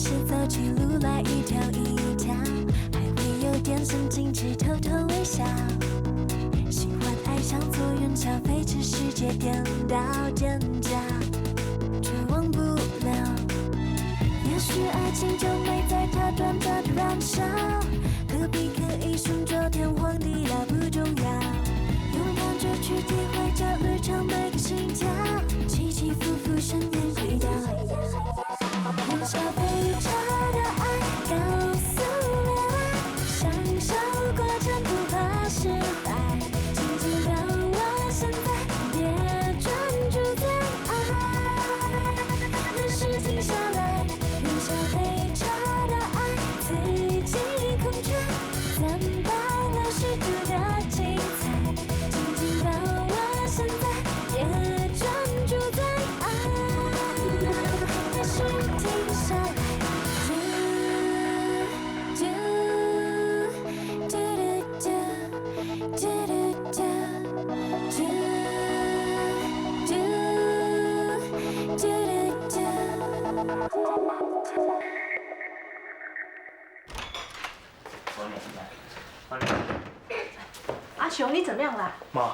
是走起路来一条一条，还会有点神经质，偷偷微笑。喜欢爱上坐云霄飞车，世界颠倒尖叫，却忘不了。也许爱情就美在它短暂的燃烧，何必刻意顺着天荒地老不重要，勇敢着去体会这旅程每个心跳，起起伏伏深渊轨道。燃烧飞车的爱告诉恋爱，享受过程不怕失败，紧紧把握现在，别专注在爱，任事停下来。燃烧飞车的爱，自己控制，怎般流逝图的精彩，紧紧把握现在，别专注在爱，任事停下来。阿雄，你怎么样了？妈，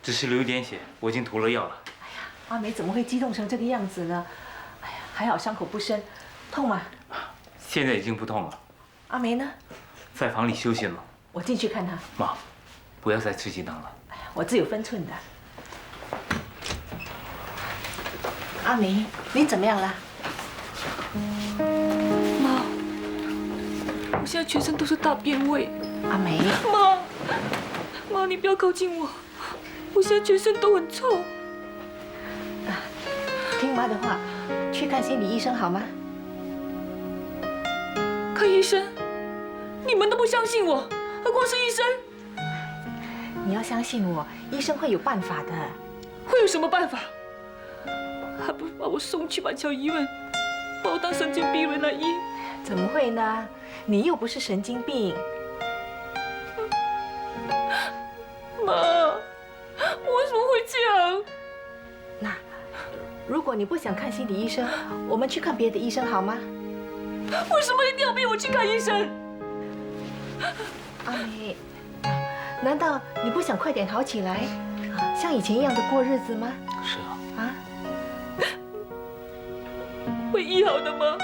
只是流一点血，我已经涂了药了。哎呀，阿梅怎么会激动成这个样子呢？哎呀，还好伤口不深，痛吗？现在已经不痛了。阿梅呢？在房里休息呢。我进去看她。妈，不要再吃鸡汤了。哎呀，我自有分寸的。阿梅，你怎么样了？妈，我现在全身都是大便味。阿梅，妈，你不要靠近我，我现在全身都很臭。听妈的话，去看心理医生好吗？看医生？你们都不相信我，何况是医生？你要相信我，医生会有办法的。会有什么办法？还不把我送去板桥医院，把我当神经病人来医？怎么会呢？你又不是神经病。妈，我为什么会这样？那如果你不想看心理医生，我们去看别的医生好吗？为什么一定要逼我去看医生？阿梅，难道你不想快点好起来，像以前一样的过日子吗？是啊。会医好的吗？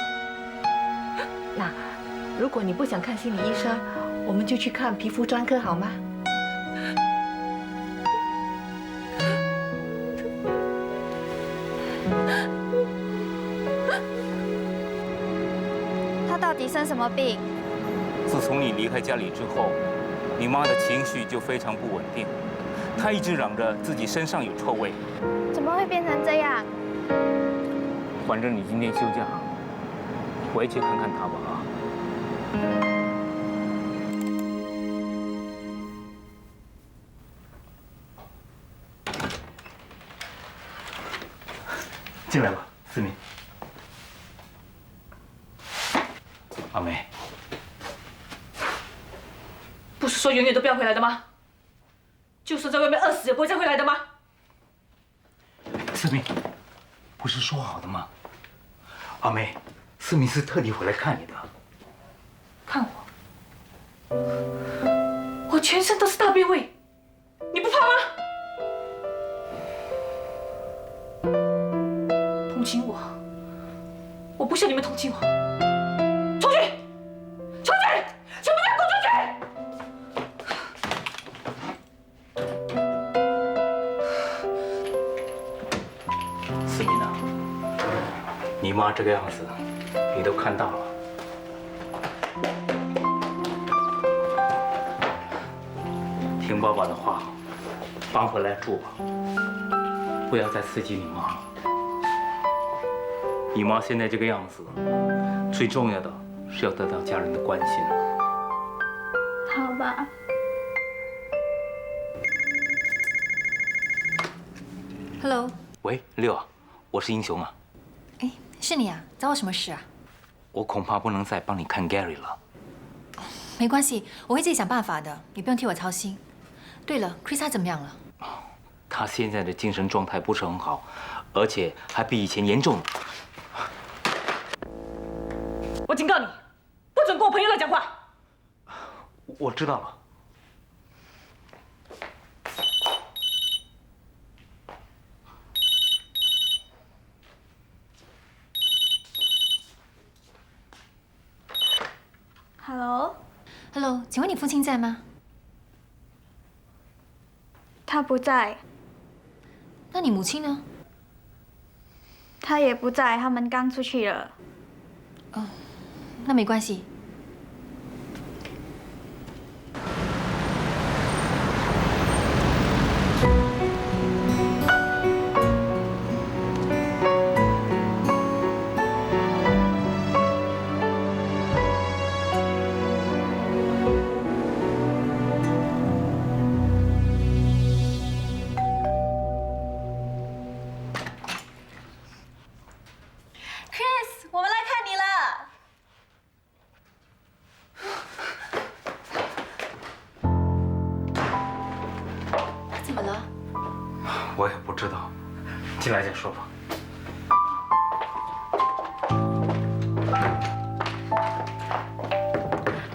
那如果你不想看心理医生，我们就去看皮肤专科好吗？他到底生什么病？自从你离开家里之后，你妈的情绪就非常不稳定，她一直嚷着自己身上有臭味。怎么会变成这样？反正你今天休假，回去看看她吧啊。进来吧，思明。阿梅，不是说永远都不要回来的吗？就算在外面饿死也不会再回来的吗？思明，不是说好的吗？阿梅，思明是特地回来看你的。看我，我全身都是大便味，你不怕吗？同情我，我不需要你们同情我。出去，出去，全部给我滚出去！思明啊，你妈这个样子，你都看到了。听爸爸的话，搬回来住吧，不要再刺激你妈了。你妈现在这个样子，最重要的是要得到家人的关心。好吧。Hello，喂，六啊，我是英雄啊。哎，是你啊？找我什么事啊？我恐怕不能再帮你看 Gary 了。没关系，我会自己想办法的，你不用替我操心。对了 ，Chris 他怎么样了？他现在的精神状态不是很好，而且还比以前严重。我警告你，不准跟我朋友乱讲话。我知道了。Hello，请问你父亲在吗？他不在，那你母亲呢？他也不在，他们刚出去了。那没关系。我们来看你了。怎么了？我也不知道，进来再说吧。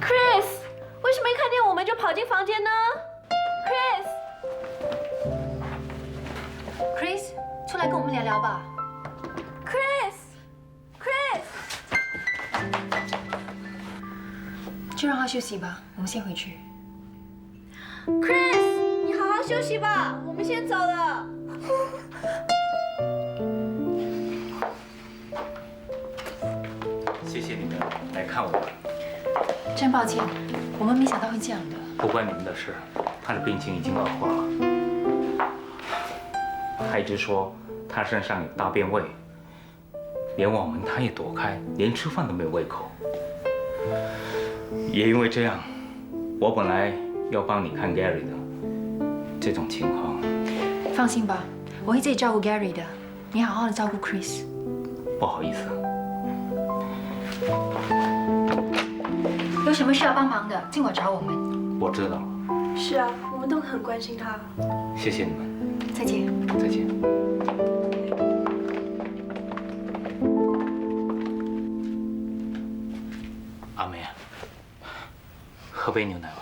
Chris， 为什么一看见我们就跑进房间呢 Chris， 出来跟我们聊聊吧。 ？Chris， 就让他休息吧，我们先回去。 Chris， 你好好休息吧，我们先走了。谢谢你们来看我们。真抱歉，我们没想到会这样的。不关你们的事，他的病情已经恶化了。他一直说他身上有大便味，连我们他也躲开，连吃饭都没有胃口。也因为这样，我本来要帮你看 Gary 的，这种情况，放心吧，我会自己照顾 Gary 的。你好好的照顾 Chris。不好意思。有什么需要帮忙的，尽管找我们。我知道了，是啊，我们都很关心他。谢谢你们，再见。再见。阿梅，喝杯牛奶吧。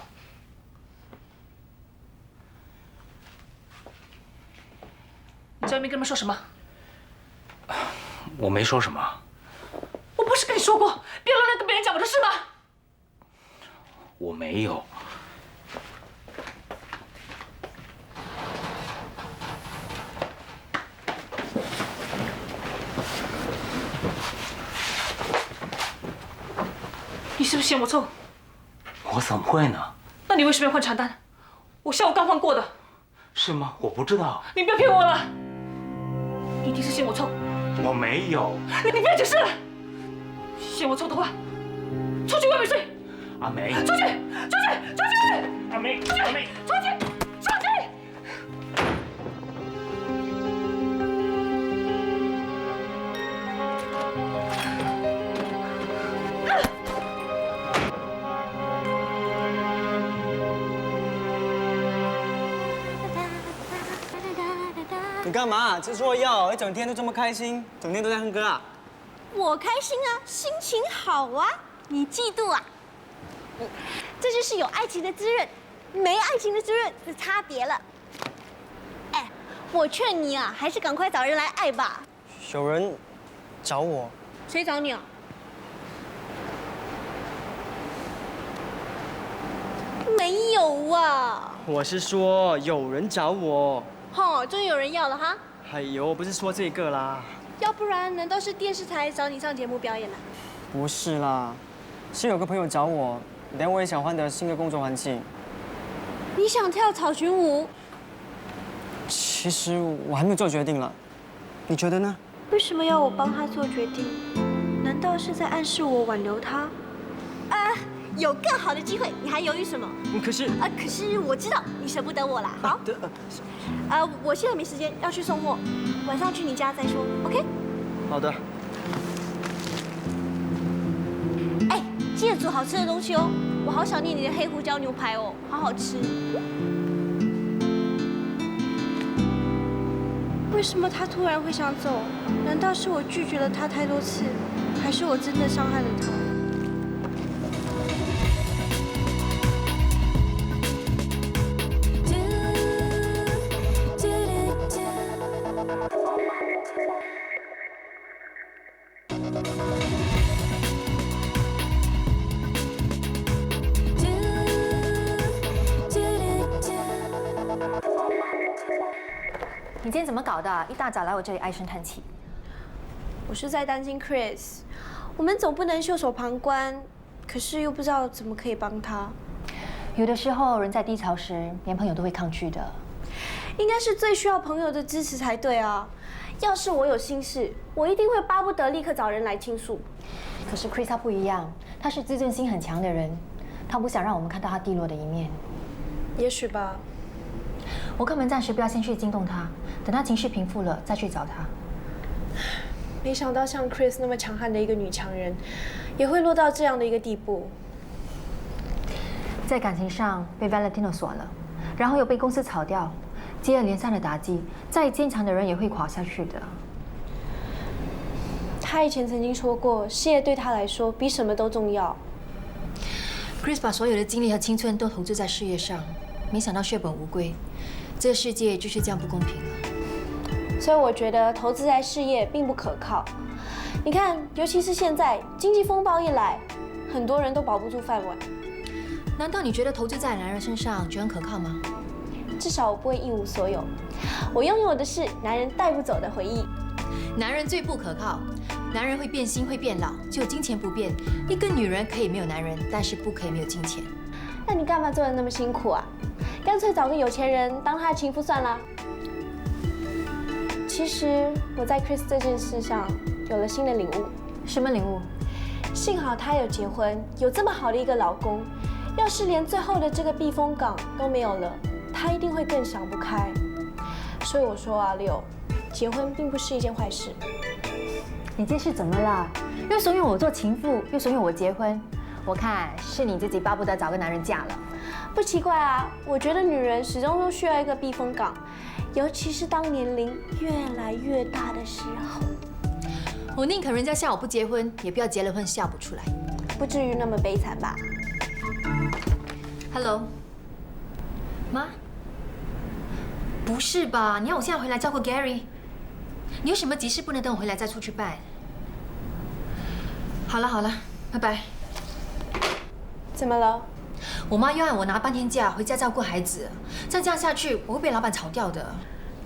你在外面跟他们说什么？我没说什么。我不是跟你说过，别乱跟别人讲我的事吗？我没有。你是不是嫌我臭？我怎么会呢？那你为什么要换床单？我下午刚换过的。是吗？我不知道。你不要骗我了！你一定是嫌我臭。我没有。你不要解释了。嫌我臭的话，出去外面睡。阿梅，出去！出去！出去！阿梅，阿梅，出去！出去！你干嘛？吃错药，一整天都这么开心，整天都在哼歌啊？我开心啊，心情好啊，你嫉妒啊？这就是有爱情的滋润，没爱情的滋润是差别了。哎，我劝你啊，还是赶快找人来爱吧。有人找我，谁找你啊？没有啊。我是说有人找我。吼，终于有人要了哈。哎呦，不是说这个啦。要不然，难道是电视台找你上节目表演了？不是啦，是有个朋友找我，连我也想换个新的工作环境。你想跳草裙舞？其实我还没有做决定了，你觉得呢？为什么要我帮他做决定？难道是在暗示我挽留他？有更好的机会，你还犹豫什么？可是可是我知道你舍不得我啦。好，我现在没时间，要去送货，晚上去你家再说。OK？ 好的。哎，记得煮好吃的东西哦，我好想念你的黑胡椒牛排哦，好好吃。为什么他突然会想走？难道是我拒绝了他太多次，还是我真的伤害了他？你今天怎么搞的？一大早来我这里唉声叹气。我是在担心 Chris， 我们总不能袖手旁观，可是又不知道怎么可以帮他。有的时候人在低潮时，连朋友都会抗拒的。应该是最需要朋友的支持才对啊！要是我有心事，我一定会巴不得立刻找人来倾诉。可是 Chris 他不一样，他是自尊心很强的人，他不想让我们看到他低落的一面。也许吧。我看我们暂时不要先去惊动他，等他情绪平复了再去找他。没想到像 Chris 那么强悍的一个女强人，也会落到这样的一个地步。在感情上被 Valentino 锁了，然后又被公司炒掉，接二连三的打击，再坚强的人也会垮下去的。他以前曾经说过，事业对他来说比什么都重要。Chris 把所有的精力和青春都投资在事业上，没想到血本无归。这个世界就是这样不公平了。所以我觉得投资在事业并不可靠。你看，尤其是现在经济风暴一来，很多人都保不住饭碗。难道你觉得投资在男人身上就很可靠吗？至少我不会一无所有。我拥有的是男人带不走的回忆。男人最不可靠，男人会变心会变老，只有金钱不变。一个女人可以没有男人，但是不可以没有金钱。那你干嘛做得那么辛苦啊？干脆找个有钱人当他的情妇算了。其实我在 Chris 这件事上有了新的领悟。什么领悟？幸好他有结婚，有这么好的一个老公。要是连最后的这个避风港都没有了，他一定会更想不开。所以我说啊，六，结婚并不是一件坏事。你这是怎么了？又怂恿我做情妇，又怂恿我结婚。我看是你自己巴不得找个男人嫁了。不奇怪啊，我觉得女人始终都需要一个避风港，尤其是当年龄越来越大的时候。我宁可人家笑我不结婚，也不要结了婚笑不出来。不至于那么悲惨吧？ Hello， 妈？不是吧？你要我现在回来照顾 Gary？ 你有什么急事不能等我回来再出去办？好了好了，拜拜。怎么了？我妈又让我拿半天假回家照顾孩子，再这样下去我会被老板炒掉的。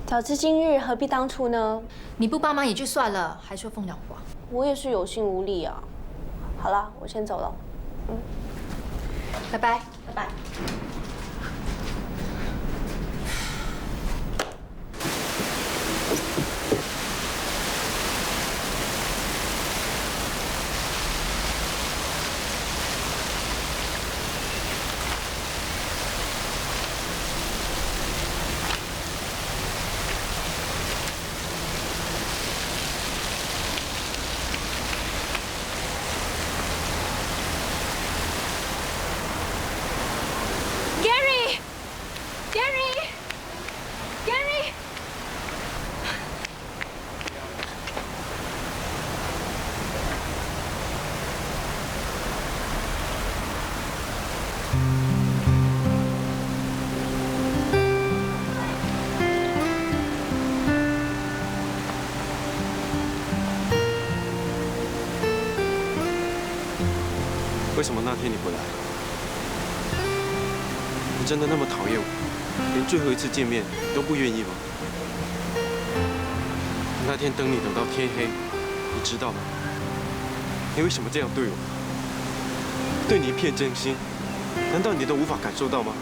早知今日何必当初呢？你不帮忙也就算了，还说风凉话。我也是有心无力啊。好了，我先走了。拜拜。 拜拜。为什么那天你不来？你真的那么讨厌我，连最后一次见面你都不愿意吗？那天等你等到天黑，你知道吗？你为什么这样对我？对你一片真心，难道你都无法感受到吗？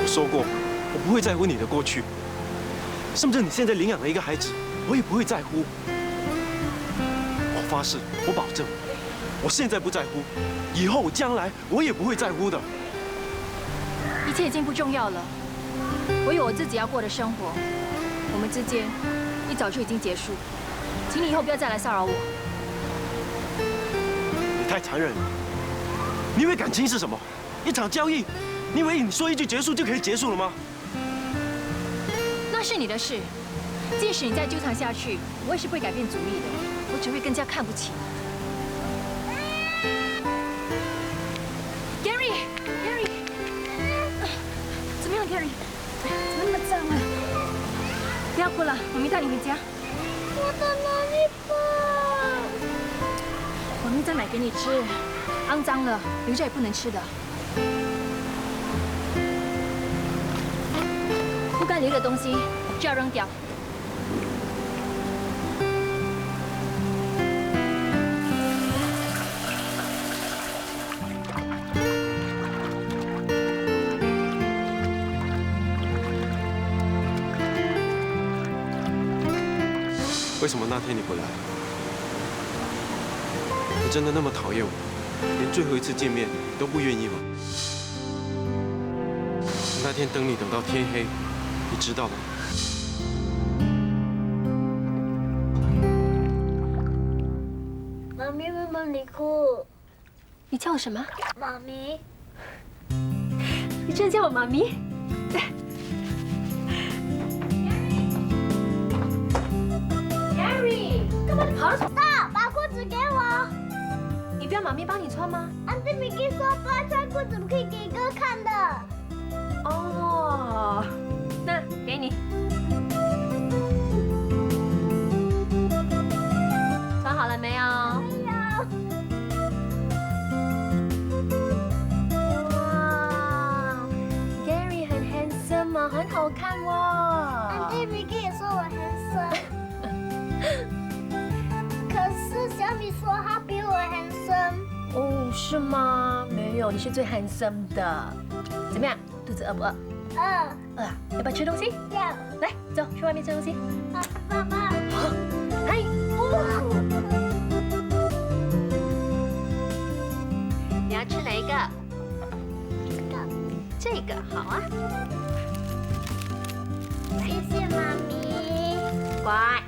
我说过，我不会在乎你的过去，甚至你现在领养了一个孩子，我也不会在乎。 发誓，我保证，我现在不在乎，以后将来我也不会在乎的。一切已经不重要了，我有我自己要过的生活，我们之间一早就已经结束，请你以后不要再来骚扰我。你太残忍了！你以为感情是什么？一场交易？你以为你说一句结束就可以结束了吗？那是你的事，即使你再纠缠下去，我也是不会改变主意的。 我只会更加看不起你。Gary， 怎么样 ，Gary？ 怎么那么脏啊？不要哭了，妈咪带你回家。我的萝莉棒，妈咪再买给你吃。肮脏了，留着也不能吃的。饭留的东西就要扔掉。为什么那天你不来？你真的那么讨厌我，连最后一次见面你都不愿意吗？那天等你等到天黑，你知道吗？妈咪，妈妈，你哭。你叫我什么？妈咪。你真的叫我妈咪？Gary， 干嘛你跑了？爸，把裤子给我。你不要妈咪帮你穿吗？安迪米基说不爱穿裤子可以给哥看的。哦，那给你。穿好了没有？没有。哇 ，Gary 很 handsome 啊，很好看哦。安迪米基也说我 handsome。可是小米说他比我 handsome。哦，是吗？没有，你是最 handsome 的。怎么样？肚子饿不饿？饿啊！要不要吃东西？要。来，走，去外面吃东西。爸爸。嗨。你要吃哪一个？这个好啊。谢谢妈咪。乖。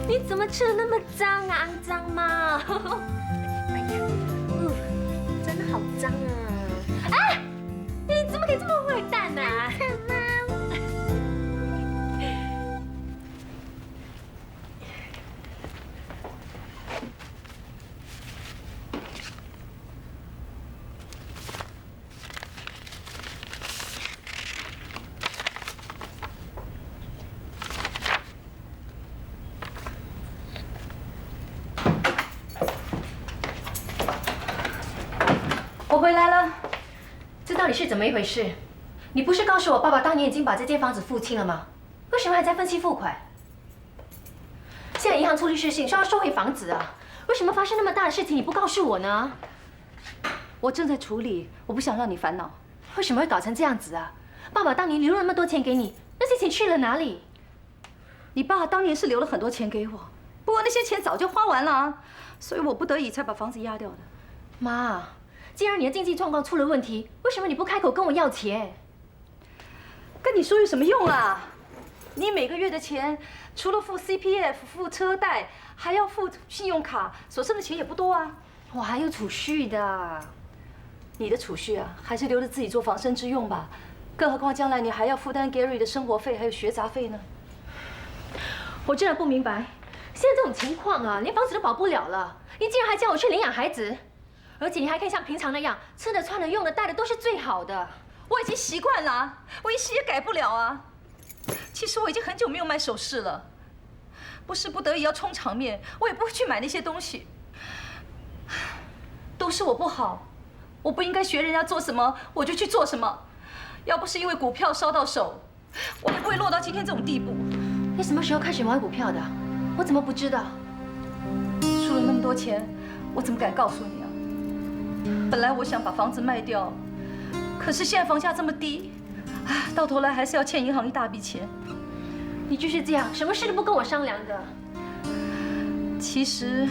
你怎么吃的那么脏啊？肮脏吗？哎呀，真的好脏啊！啊！你怎么可以这么坏蛋呢？我回来了。这到底是怎么一回事？你不是告诉我爸爸当年已经把这间房子付清了吗？为什么还在分期付款？现在银行出律师信说要收回房子啊！为什么发生那么大的事情你不告诉我呢？我正在处理，我不想让你烦恼。为什么会搞成这样子啊？爸爸当年留了那么多钱给你，那些钱去了哪里？你爸当年是留了很多钱给我，不过那些钱早就花完了啊，所以我不得已才把房子押掉的。妈，既然你的经济状况出了问题，为什么你不开口跟我要钱？跟你说有什么用啊？你每个月的钱，除了付 CPF、付车贷，还要付信用卡，所剩的钱也不多啊。我还有储蓄的。你的储蓄啊，还是留着自己做防身之用吧。更何况将来你还要负担 Gary 的生活费还有学杂费呢。我真的不明白，现在这种情况啊，连房子都保不了了，你竟然还叫我去领养孩子，而且你还可以像平常那样，吃的、穿的、用的、戴的都是最好的。我已经习惯了啊，我一时也改不了啊。其实我已经很久没有买首饰了，不是不得已要充场面，我也不会去买那些东西。都是我不好，我不应该学人家做什么我就去做什么。要不是因为股票烧到手，我也不会落到今天这种地步。你什么时候开始玩股票的？我怎么不知道？输了那么多钱，我怎么敢告诉你啊？本来我想把房子卖掉，可是现在房价这么低，到头来还是要欠银行一大笔钱。你就是这样，什么事都不跟我商量的。其实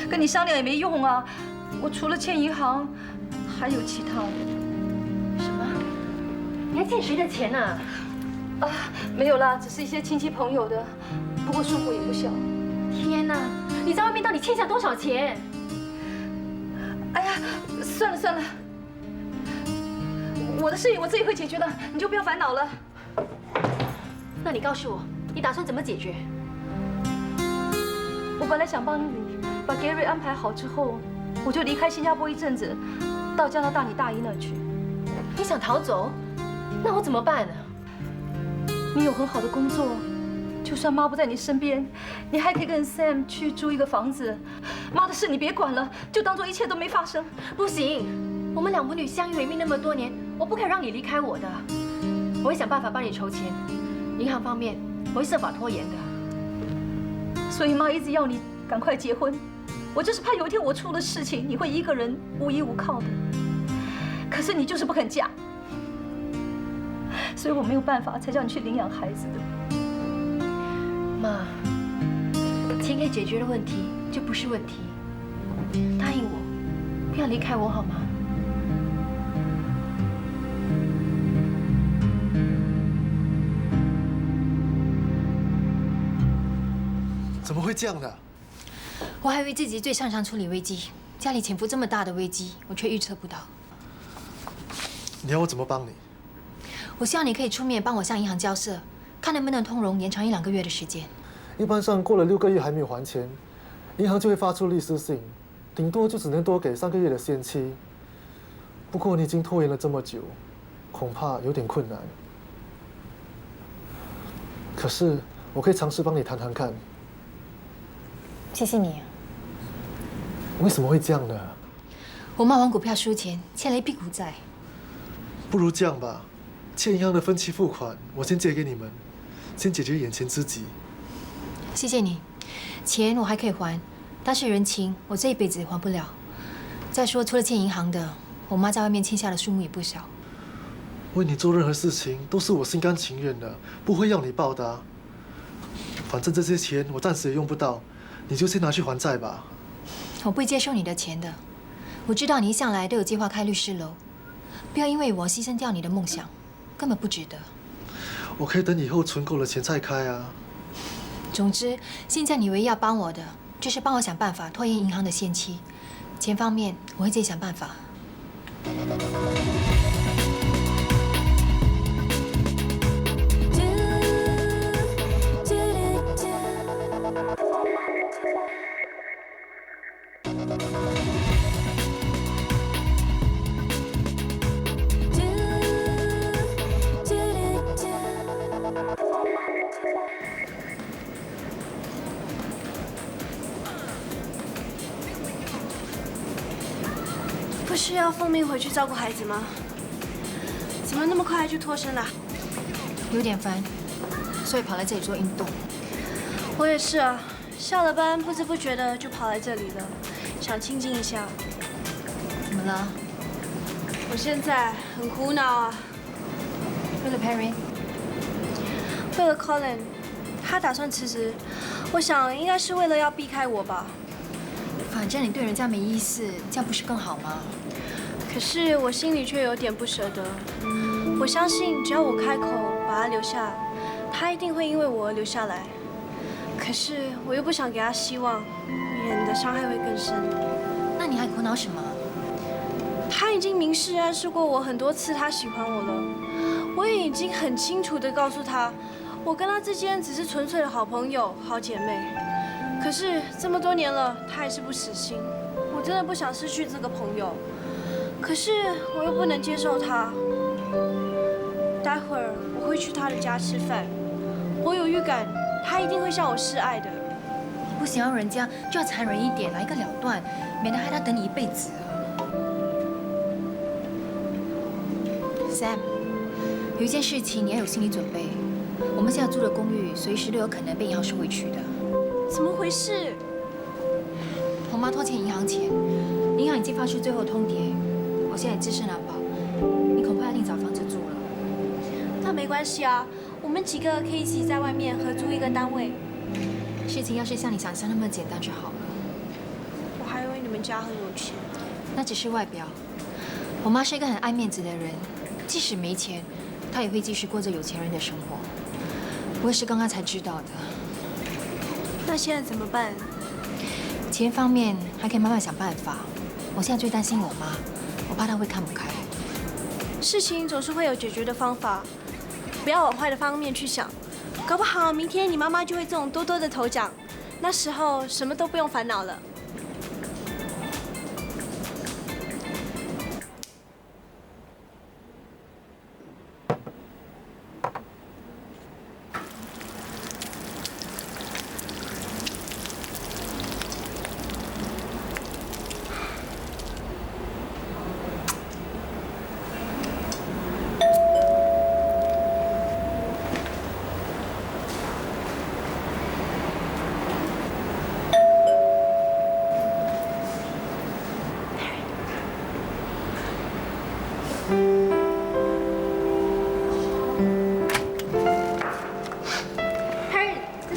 跟你商量也没用啊，我除了欠银行，还有其他的。什么？你还欠谁的钱呢？没有啦，只是一些亲戚朋友的，不过数目也不小。天哪，你在外面到底欠下多少钱？哎呀，算了算了，我的事情我自己会解决的，你就不要烦恼了。那你告诉我，你打算怎么解决？我本来想帮你把 Gary 安排好之后，我就离开新加坡一阵子，到加拿大你大姨那儿去。你想逃走？那我怎么办呢？你有很好的工作，就算妈不在你身边，你还可以跟 Sam 去租一个房子。妈的事你别管了，就当做一切都没发生。不行，我们两母女相依为命那么多年，我不可以让你离开我的。我会想办法帮你筹钱，银行方面我会设法拖延的。所以妈一直要你赶快结婚，我就是怕有一天我出了事情，你会一个人无依无靠的。可是你就是不肯嫁，所以我没有办法才叫你去领养孩子的。妈，钱可以解决的问题就不是问题。答应我，不要离开我好吗？怎么会这样的？我还以为自己最擅长处理危机，家里潜伏这么大的危机，我却预测不到。你要我怎么帮你？我希望你可以出面帮我向银行交涉，看能不能通融延长1、2个月的时间。一般上过了6个月还没有还钱，银行就会发出律师信，顶多就只能多给3个月的限期。不过你已经拖延了这么久，恐怕有点困难。可是我可以尝试帮你谈谈看。谢谢你。为什么会这样呢？我妈玩股票输钱，欠了一屁股债。不如这样吧，欠银行的分期付款我先借给你们，先解决眼前之急。谢谢你，钱我还可以还，但是人情我这一辈子还不了。再说，除了欠银行的，我妈在外面欠下的数目也不少。为你做任何事情都是我心甘情愿的，不会要你报答。反正这些钱我暂时也用不到，你就先拿去还债吧。我不会接受你的钱的。我知道你一向来都有计划开律师楼，不要因为我牺牲掉你的梦想，根本不值得。我可以等以后存够了钱再开啊。总之，现在你唯一要帮我的，就是帮我想办法拖延银行的限期。钱方面，我会自己想办法。不是要奉命回去照顾孩子吗？怎么那么快就脱身了？有点烦，所以跑来这里做运动。我也是啊，下了班不知不觉的就跑来这里了，想清静一下。怎么了？我现在很苦恼啊。为了 Perry， 为了 Colin， 他打算辞职，我想应该是为了要避开我吧。反正你对人家没意思，这样不是更好吗？可是我心里却有点不舍得。我相信只要我开口把他留下，他一定会因为我而留下来。可是我又不想给他希望，免得伤害会更深。那你还苦恼什么？他已经明示暗示过我很多次，他喜欢我了。我也已经很清楚地告诉他，我跟他之间只是纯粹的好朋友、好姐妹。可是这么多年了，他还是不死心。我真的不想失去这个朋友，可是我又不能接受他。待会儿我会去他的家吃饭，我有预感他一定会向我示爱的。你不想要人家就要残忍一点，来一个了断，免得害他等你一辈子。Sam， 有一件事情你要有心理准备，我们现在住的公寓随时都有可能被银行收回去的。怎么回事？我妈拖欠银行钱，银行已经发出最后通牒，我现在自身难保，你恐怕要另找房子住了。那没关系啊，我们几个可以一起在外面合租一个单位。事情要是像你想象那么简单就好了。我还以为你们家很有钱。那只是外表。我妈是一个很爱面子的人，即使没钱，她也会继续过着有钱人的生活。我也是刚刚才知道的。那现在怎么办？钱方面还可以慢慢想办法。我现在最担心我妈，我怕她会看不开。事情总是会有解决的方法，不要往坏的方面去想。搞不好明天你妈妈就会中多多的头奖，那时候什么都不用烦恼了。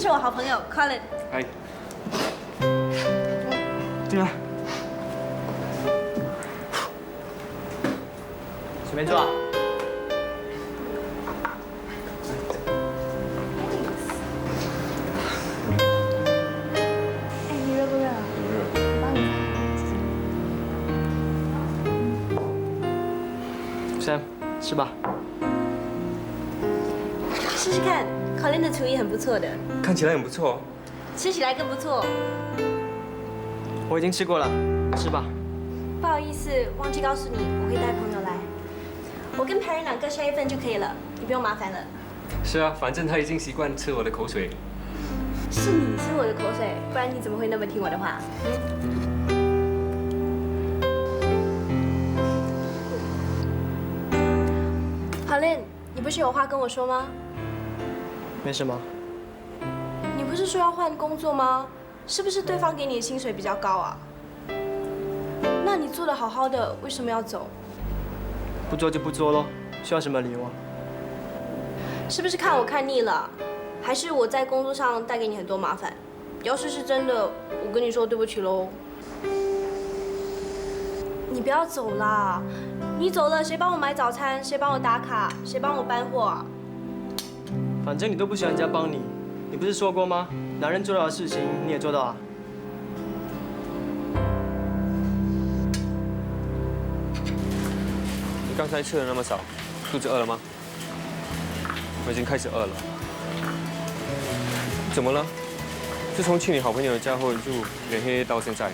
是我好朋友 Colin。哎，进来，随便坐啊。哎，你热不热？我帮你Sam，吃吧。试试看，Colin 的厨艺很不错的，看起来很不错。吃起来更不错。我已经吃过了，吃吧。不好意思，忘记告诉你，我会带朋友来。我跟 Perry 各下一份就可以了，你不用麻烦了。是啊，反正他已经习惯吃我的口水。是你吃我的口水，不然你怎么会那么听我的话？Colin，你不是有话跟我说吗？没什么。你不是说要换工作吗？是不是对方给你的薪水比较高啊？那你做得好好的，为什么要走？不做就不做咯，需要什么理由啊？是不是看我看腻了？还是我在工作上带给你很多麻烦？要是是真的，我跟你说对不起喽。你不要走啦！你走了，谁帮我买早餐？谁帮我打卡？谁帮我搬货啊？反正你都不喜欢人家帮你，你不是说过吗？男人做到的事情你也做到啊。你刚才吃的那么少，肚子饿了吗？我已经开始饿了。怎么了？自从去你好朋友家后就脸黑黑到现在。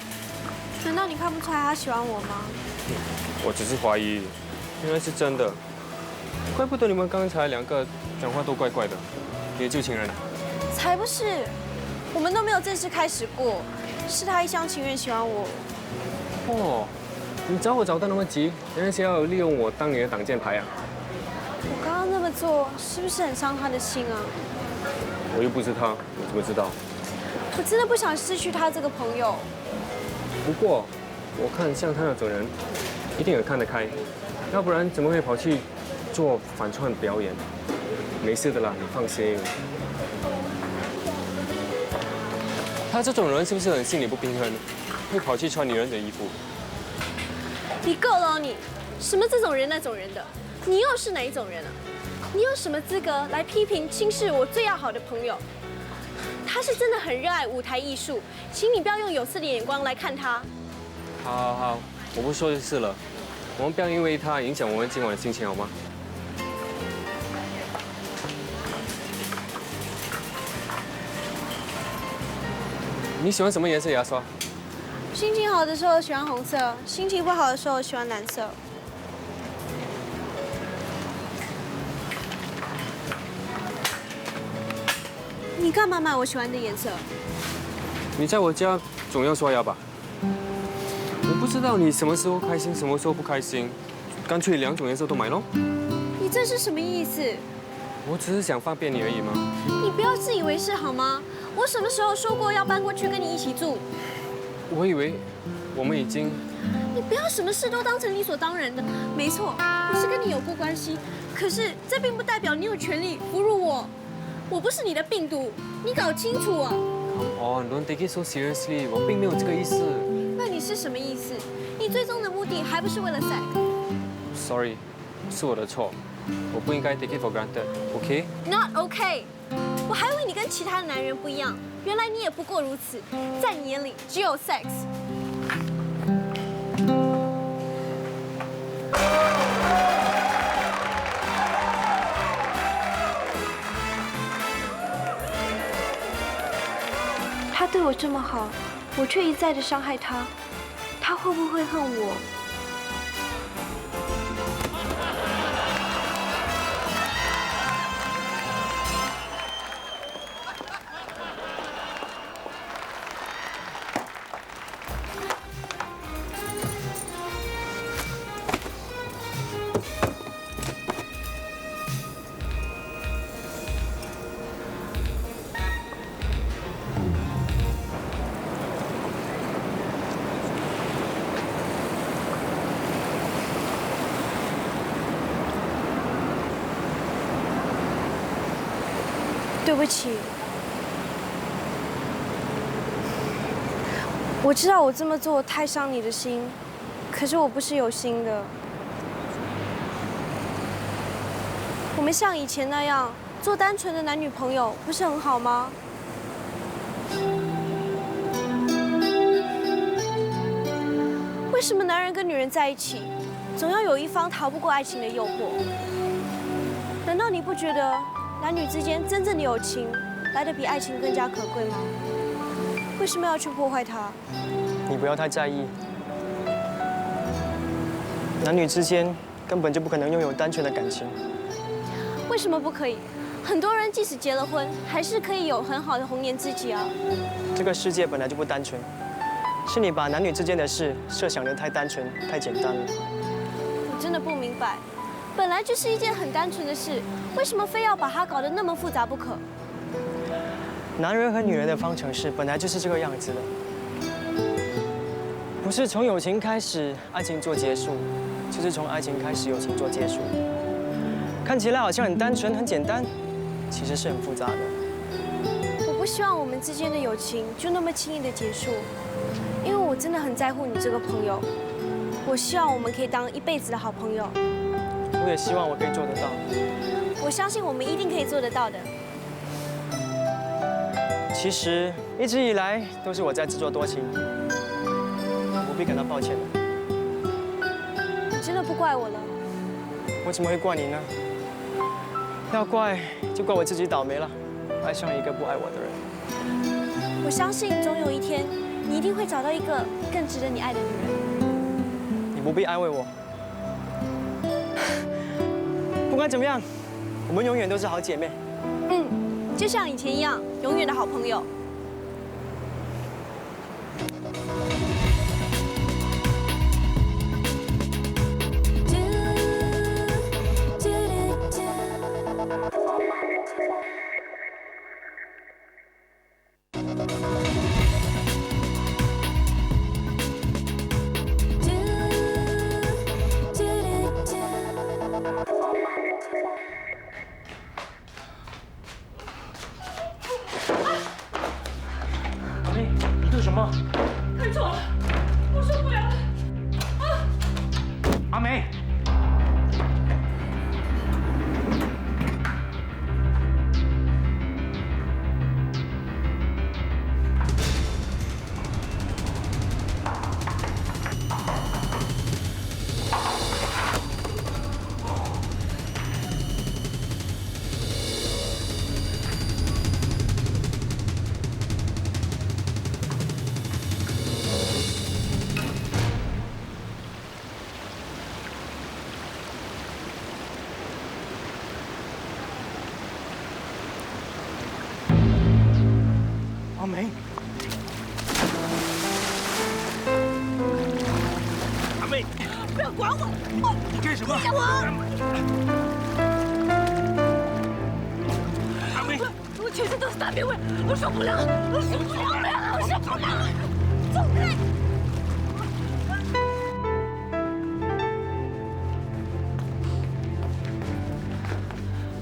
难道你看不出来他喜欢我吗？我只是怀疑，原来是真的。怪不得你们刚才两个讲话都怪怪的。你的旧情人？才不是，我们都没有正式开始过，是他一厢情愿喜欢我。哦，你找我找到那么急，原来是要利用我当你的挡箭牌啊！我刚刚那么做，是不是很伤他的心啊？我又不是他，我怎么知道？我真的不想失去他这个朋友。不过，我看像他那种人，一定有看得开，要不然怎么会跑去做反串表演？没事的啦，你放心。他这种人是不是很心理不平衡，会跑去穿女人的衣服？你够了哦你！什么这种人那种人的？你又是哪一种人啊？你有什么资格来批评轻视我最要好的朋友？他是真的很热爱舞台艺术，请你不要用有色的眼光来看他。好，我不说就是了。我们不要因为他影响我们今晚的心情，好吗？你喜欢什么颜色牙刷？心情好的时候喜欢红色，心情不好的时候喜欢蓝色。你干嘛买我喜欢的颜色？你在我家总要刷牙吧？我不知道你什么时候开心，什么时候不开心，干脆两种颜色都买咯。你这是什么意思？我只是想方便你而已嘛。你不要自以为是好吗？我什么时候说过要搬过去跟你一起住？我以为我们已经……你不要什么事都当成理所当然的。没错，我是跟你有过关系，可是这并不代表你有权利侮辱我。我不是你的病毒，你搞清楚啊 ！Come on, don't take it so seriously， 我并没有这个意思。那你是什么意思？你最终的目的还不是为了 sex？Sorry， 是我的错，我不应该 take it for granted。OK？Not OK。我还以为你跟其他的男人不一样，原来你也不过如此，在你眼里只有 sex。他对我这么好，我却一再的伤害他，他会不会恨我？对不起，我知道我这么做太伤你的心，可是我不是有心的。我们像以前那样做单纯的男女朋友，不是很好吗？为什么男人跟女人在一起，总要有一方逃不过爱情的诱惑？难道你不觉得男女之间真正的友情来得比爱情更加可贵吗？为什么要去破坏它？你不要太在意，男女之间根本就不可能拥有单纯的感情。为什么不可以？很多人即使结了婚，还是可以有很好的红颜知己啊。这个世界本来就不单纯，是你把男女之间的事设想得太单纯、太简单了。我真的不明白，本来就是一件很单纯的事，为什么非要把它搞得那么复杂不可？男人和女人的方程式本来就是这个样子的，不是从友情开始，爱情做结束，就是从爱情开始，友情做结束。看起来好像很单纯、很简单，其实是很复杂的。我不希望我们之间的友情就那么轻易的结束，因为我真的很在乎你这个朋友。我希望我们可以当一辈子的好朋友。我也希望我可以做得到。我相信我们一定可以做得到的。其实一直以来都是我在自作多情，你不必感到抱歉的。你真的不怪我了？我怎么会怪你呢？要怪就怪我自己倒霉了，爱上一个不爱我的人。我相信总有一天，你一定会找到一个更值得你爱的女人。你不必安慰我。不管怎么样，我们永远都是好姐妹。就像以前一样，永远的好朋友。太重了，我受不了了！啊！阿梅，阿梅，阿梅，不要管我！你干什么？阿梅，我全身都是大便味，我受不了，我受不了了，我受不了了！走开！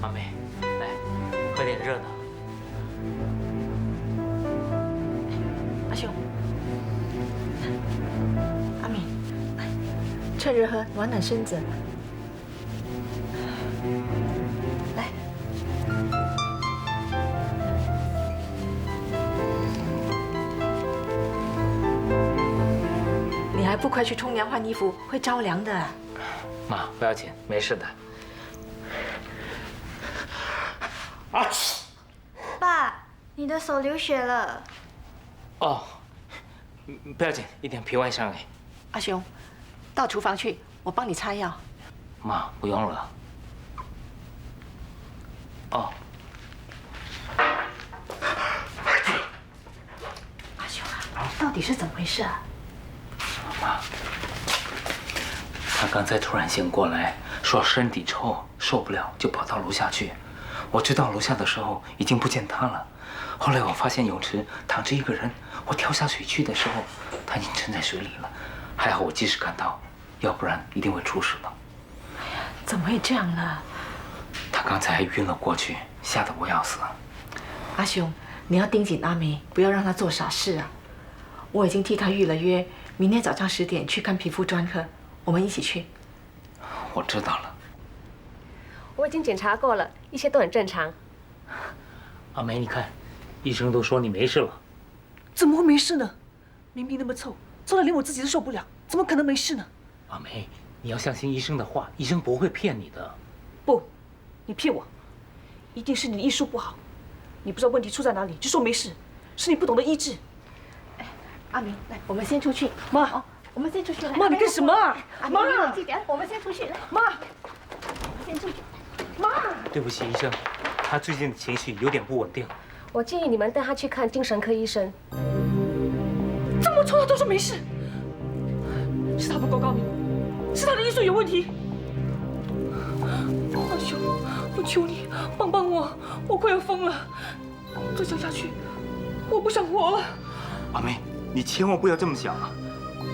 阿梅，来，喝点热的。阿雄，阿敏，趁热喝，暖暖身子。来，你还不快去冲凉换衣服，会着凉的。妈，不要紧，没事的。啊！爸，你的手流血了。哦，不要紧，一点皮外伤而已。阿雄，到厨房去，我帮你擦药。妈，不用了。哦。阿雄啊，到底是怎么回事啊？妈，他刚才突然醒过来，说身体臭，受不了，就跑到楼下去。我知道楼下的时候已经不见他了。后来我发现泳池躺着一个人，我跳下水去的时候，他已经沉在水里了。还好我及时赶到，要不然一定会出事的。哎呀，怎么会这样呢？他刚才还晕了过去，吓得我要死。阿雄，你要盯紧阿梅，不要让她做傻事啊！我已经替他预了约，明天早上10点去看皮肤专科，我们一起去。我知道了。我已经检查过了，一切都很正常。阿梅，你看，医生都说你没事了。怎么会没事呢？明明那么臭，臭到连我自己都受不了，怎么可能没事呢？阿梅，你要相信医生的话，医生不会骗你的。不，你骗我，一定是你的医术不好。你不知道问题出在哪里，就说没事，是你不懂得医治。阿明，来，我们先出去。妈，我们先出去。妈，你干什么啊？妈，你冷静点，我们先出去。来，妈，先出去。妈，对不起，医生，他最近的情绪有点不稳定。我建议你们带他去看精神科医生。这么臭，他都说没事，是他不够高明，是他的医术有问题。阿雄，我求你帮帮我，我快要疯了，再讲下去，我不想活了。阿梅，你千万不要这么想啊！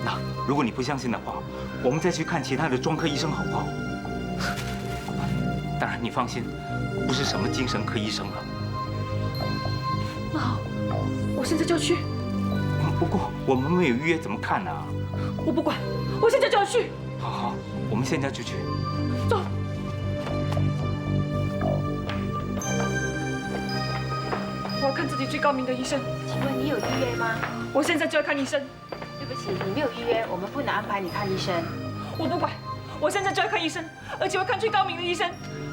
那如果你不相信的话，我们再去看其他的专科医生好不好？当然，你放心，不是什么精神科医生了。那好，我现在就要去。不过我们没有预约，怎么看呢？我不管，我现在就要去。好好，我们现在就去。走。我要看自己最高明的医生。请问你有预约吗？我现在就要看医生。对不起，你没有预约，我们不能安排你看医生。我不管，我现在就要看医生，而且我看最高明的医生。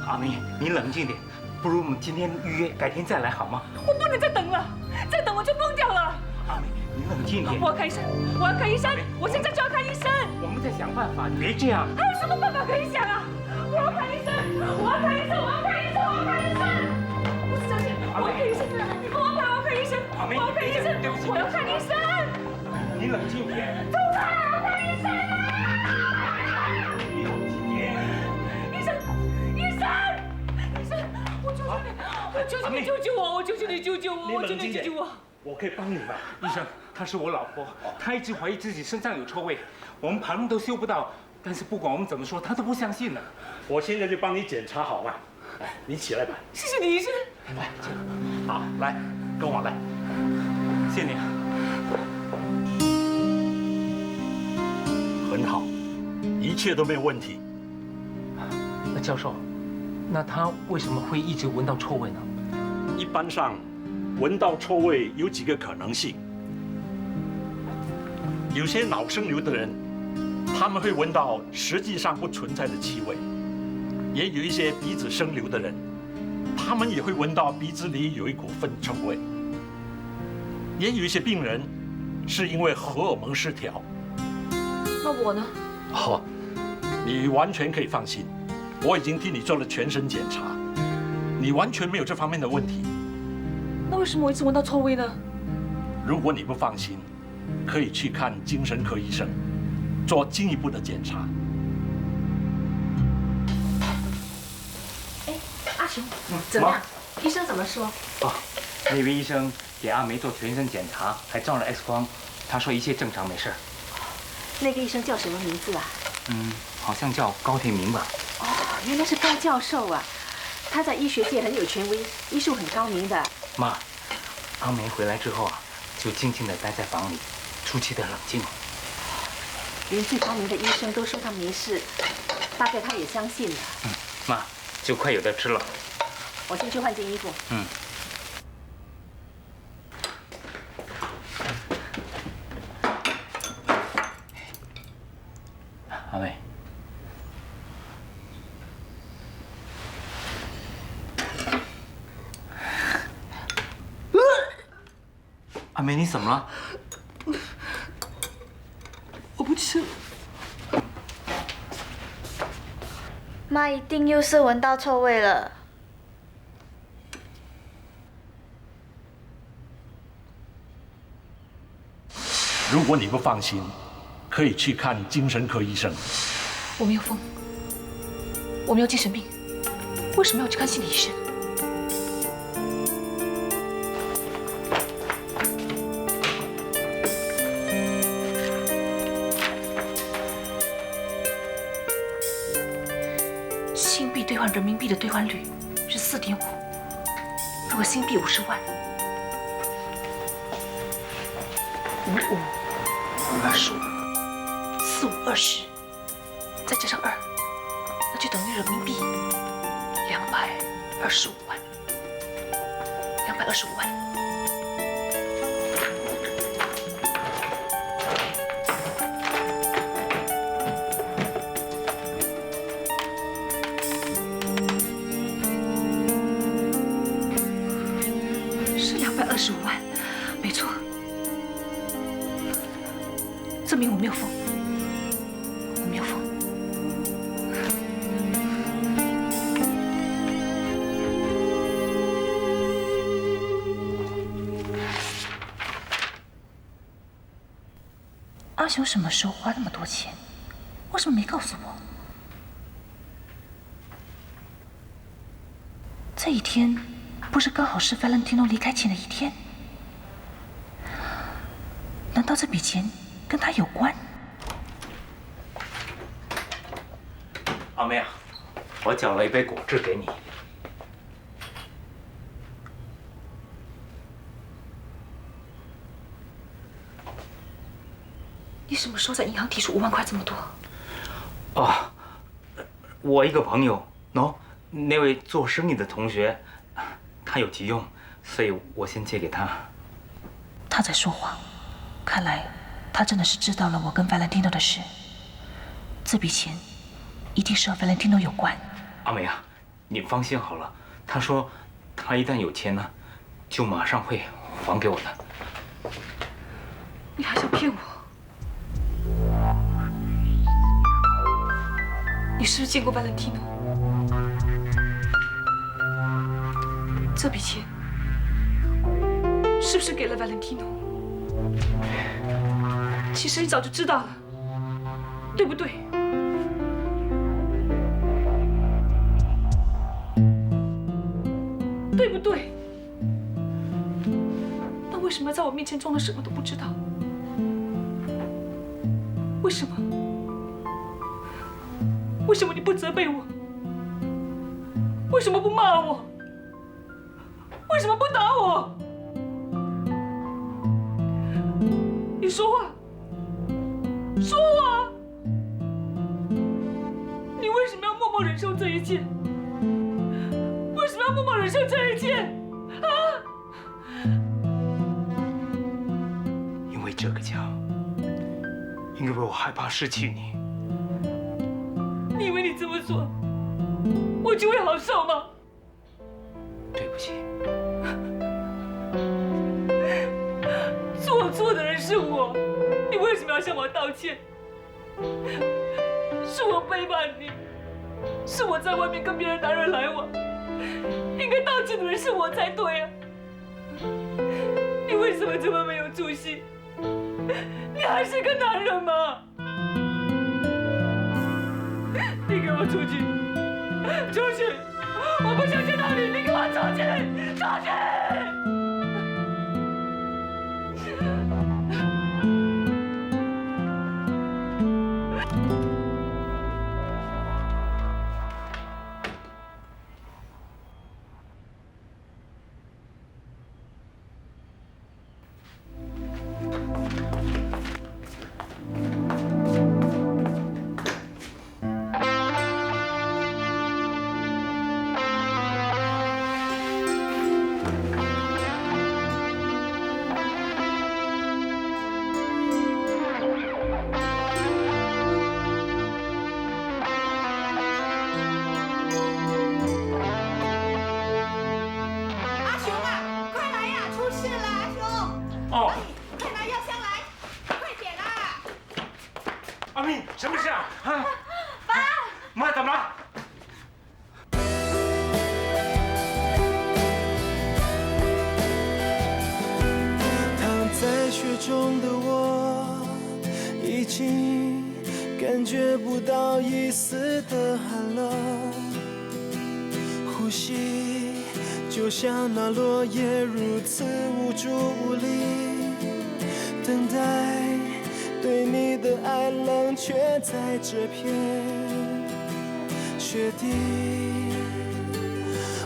阿明，你冷静点，不如我们今天预约，改天再来好吗？我不能再等了，再等我就疯掉了。阿明，你冷静点。我要看医生，我要看医生，我现在就要看医生。我们在想办法，你别这样。还有什么办法可以想啊？我要看医生，我要看医生，我要看医生，我要看医生。不是小姐，我要看医生，你帮我看，我要看医生，我要看医生，我要看医生。你冷静点。走开，我要看医生。你冷静点。医生，医生，医生，我求求你，我求求你救救我，我求求你救救我，我求你救救我。我可以帮你吗？医生，她是我老婆，她一直怀疑自己身上有臭味，我们盘都修不到，但是不管我们怎么说，她都不相信呢。我现在就帮你检查好吗？来，你起来吧。谢谢你，医生。来，好，来，跟我来。谢谢你。很好，一切都没有问题。那教授，那他为什么会一直闻到臭味呢？一般上，闻到臭味有几个可能性。有些脑生瘤的人，他们会闻到实际上不存在的气味；也有一些鼻子生瘤的人，他们也会闻到鼻子里有一股粪臭味；也有一些病人是因为荷尔蒙失调。那我呢？好，你完全可以放心，我已经替你做了全身检查，你完全没有这方面的问题。那为什么我一直闻到臭味呢？如果你不放心，可以去看精神科医生，做进一步的检查。哎，阿雄，怎么样？医生怎么说？哦，那位医生给阿梅做全身检查，还照了 X 光，他说一切正常，没事。那个医生叫什么名字啊？好像叫高天明吧。哦，原来是高教授啊，他在医学界很有权威，医术很高明的。妈，阿梅回来之后啊，就静静地待在房里，出奇的冷静。连最高明的医生都说他没事，大概他也相信了。妈，就快有得吃了。我先去换件衣服。阿梅，阿梅，你怎么了？我不吃。妈一定又是闻到臭味了。如果你不放心，可以去看精神科医生。我没有疯，我没有精神病，为什么要去看心理医生？新币兑换人民币的兑换率是4.5，如果新币50万，55。25，45，20，再加上2，那就等于人民币225万。225万。是225万，没错。证明我没有疯，我没有疯。阿雄什么时候花那么多钱？为什么没告诉我？这一天不是刚好是 Valentino 离开前的一天？难道这笔钱跟他有关？阿妹啊，我搅了一杯果汁给你。你什么时候在银行提出5万块这么多？哦，我一个朋友，那位做生意的同学，他有急用，所以我先借给他。他在说谎，看来他真的是知道了我跟 Valentino 的事。这笔钱一定是和 Valentino 有关。阿美啊，你放心好了，他说他一旦有钱呢，就马上会还给我的。你还想骗我？你是不是见过 Valentino？ 这笔钱是不是给了 Valentino？ 其实你早就知道了，对不对？对不对？那为什么在我面前装的什么都不知道？为什么？为什么你不责备我？为什么不骂我？为什么不打我？你说话，说话！你为什么要默默忍受这一切？为什么要默默忍受这一切？啊！因为这个家，因为我害怕失去你。你以为你这么做，我就会好受吗？对不起，做错的人是我，你为什么要向我道歉？是我背叛你，是我在外面跟别的男人来往，应该道歉的人是我才对啊！你为什么这么没有出息？你还是个男人吗？你给我出去！出去！我不想见到你！你给我出去！出去！什么事啊？啊！爸，妈怎么了？躺在雪中的我，已经感觉不到一丝的寒冷，呼吸就像那落叶如此无助无力，等待。对你的爱冷却在这片雪地，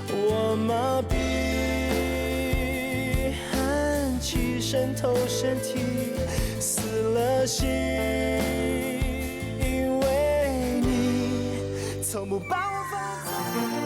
我麻痹，喊起伤渗透身体，死了心。因为你从不把我放在。